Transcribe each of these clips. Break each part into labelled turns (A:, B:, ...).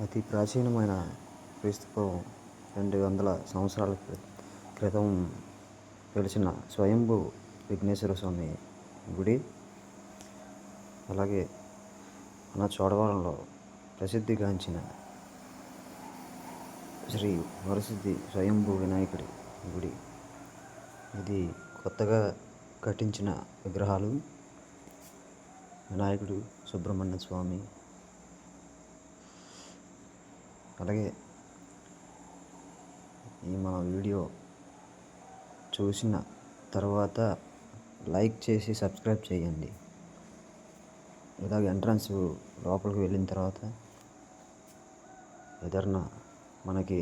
A: అతి ప్రాచీనమైన క్రీస్తుపూర్వం 200 సంవత్సరాల క్రితం వెలిసిన స్వయంభూ విఘ్నేశ్వర స్వామి గుడి. అలాగే మన చోడవరంలో ప్రసిద్ధిగాంచిన శ్రీ వరసిద్ధి స్వయంభూ వినాయకుడి గుడి. ఇది కొత్తగా కట్టించిన విగ్రహాలు వినాయకుడు, సుబ్రహ్మణ్య స్వామి. అలాగే ఈ మన వీడియో చూసిన తర్వాత లైక్ చేసి సబ్స్క్రైబ్ చేయండి. ఇలాగ ఎంట్రన్స్ లోపలికి వెళ్ళిన తర్వాత ఎదురున మనకి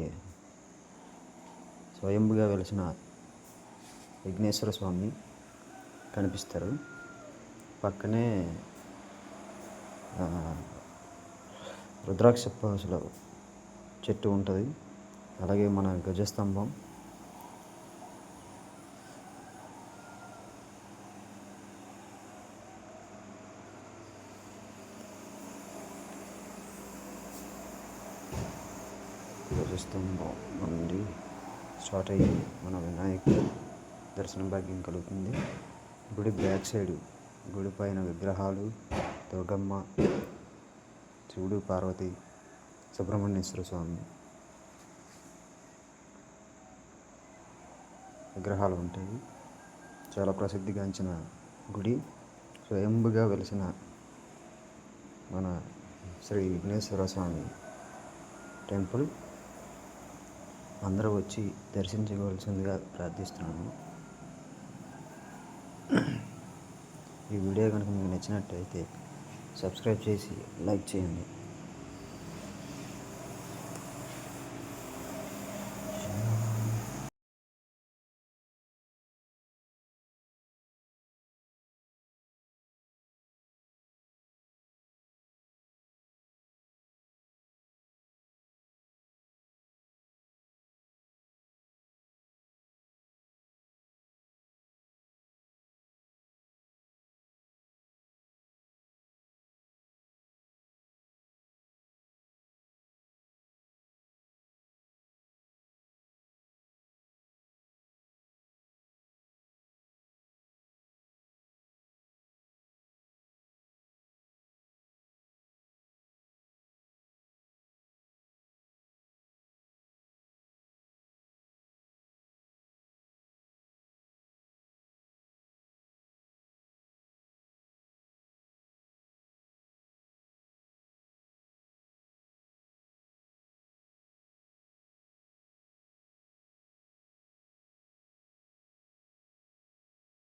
A: స్వయంభుగా వెలిసిన విఘ్నేశ్వర స్వామి కనిపిస్తారు. పక్కనే రుద్రాక్ష పాసుల చెట్టు ఉంటుంది. అలాగే మన గజస్తంభం, నుండి స్టార్ట్ అయ్యి మన వినాయకుడు దర్శనం భాగ్యం కలుగుతుంది. గుడి బ్యాక్ సైడ్ గుడి పైన విగ్రహాలు దుర్గమ్మ, శివుడు, పార్వతి, సుబ్రహ్మణ్యేశ్వర స్వామి విగ్రహాలు ఉంటాయి. చాలా ప్రసిద్ధిగాంచిన గుడి, స్వయంభుగా వెలిసిన మన శ్రీ విఘ్నేశ్వర స్వామి టెంపుల్. అందరూ వచ్చి దర్శించవలసిందిగా ప్రార్థిస్తున్నాను. ఈ వీడియో కనుక మీకు నచ్చినట్టయితే సబ్స్క్రైబ్ చేసి లైక్ చేయండి.